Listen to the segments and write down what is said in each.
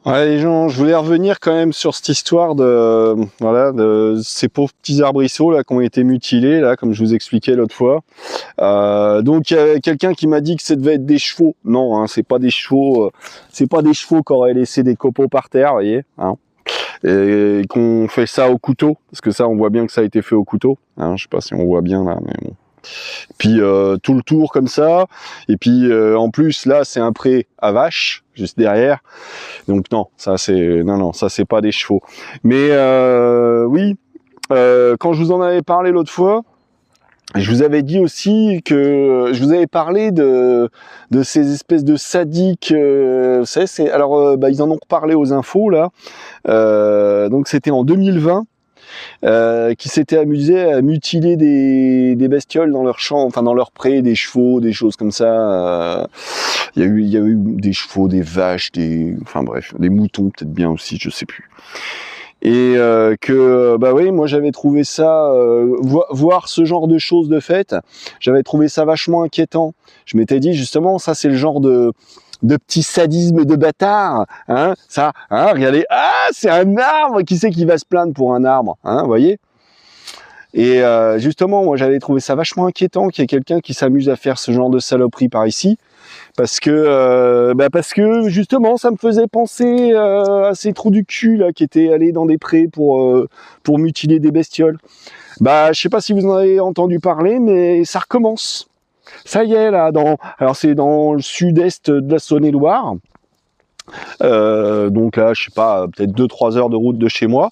Ouais, les gens, je voulais revenir quand même sur cette histoire de, voilà, de ces pauvres petits arbrisseaux là qui ont été mutilés là, comme je vous expliquais l'autre fois. Donc il y a quelqu'un qui m'a dit que ça devait être des chevaux. Non, hein, c'est pas des chevaux. C'est pas des chevaux qui auraient laissé des copeaux par terre, vous voyez, hein, et qu'on fait ça au couteau, parce que ça, on voit bien que ça a été fait au couteau. Hein, je sais pas si on voit bien là, mais bon. Puis tout le tour comme ça, et puis en plus là c'est un pré à vaches juste derrière, donc non ça c'est non ça c'est pas des chevaux. Mais oui, quand je vous en avais parlé l'autre fois, je vous avais dit aussi que je vous avais parlé de ces espèces de sadiques, vous savez, alors ils en ont reparlé aux infos là, donc c'était en 2020. Qui s'étaient amusés à mutiler des bestioles dans leur champ, enfin dans leur pré, des chevaux, des choses comme ça. Il y a eu des chevaux, des vaches, enfin bref, des moutons peut-être bien aussi, je sais plus. Et bah oui, moi j'avais trouvé ça, voir ce genre de choses de fait, j'avais trouvé ça vachement inquiétant. Je m'étais dit justement, ça c'est le genre de petit sadisme de bâtard, hein, ça, hein, regardez, ah, c'est un arbre, qui c'est qui va se plaindre pour un arbre, hein, vous voyez. Et justement, moi j'avais trouvé ça vachement inquiétant qu'il y ait quelqu'un qui s'amuse à faire ce genre de saloperie par ici, parce que justement ça me faisait penser à ces trous du cul là qui étaient allés dans des prés pour mutiler des bestioles. Bah je sais pas si vous en avez entendu parler, mais ça recommence. Ça y est là, alors c'est dans le sud-est de la Saône-et-Loire. Donc là, je sais pas, peut-être 2-3 heures de route de chez moi.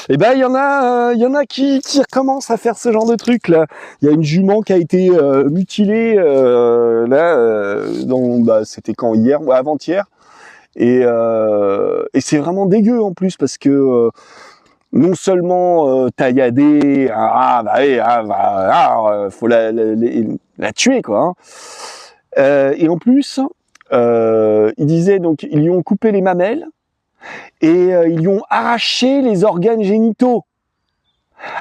Et ben il y en a qui recommencent à faire ce genre de truc là. Il y a une jument qui a été mutilée c'était quand, hier ou avant-hier. Et c'est vraiment dégueu en plus parce que non seulement tailladé, faut la tuer quoi. Hein. Et en plus, il disait donc ils lui ont coupé les mamelles et ils lui ont arraché les organes génitaux.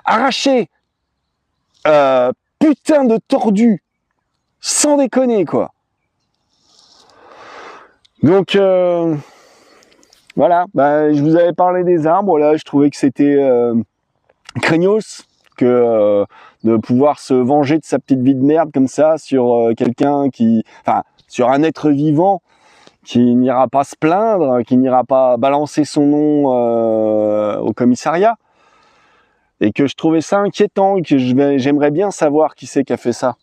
Arraché. Putain de tordu. Sans déconner quoi. Donc voilà, bah, je vous avais parlé des arbres là, je trouvais que c'était craignos que de pouvoir se venger de sa petite vie de merde comme ça sur quelqu'un sur un être vivant qui n'ira pas se plaindre, qui n'ira pas balancer son nom au commissariat, et que je trouvais ça inquiétant, et que j'aimerais bien savoir qui c'est qui a fait ça.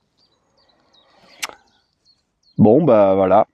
Bon bah voilà.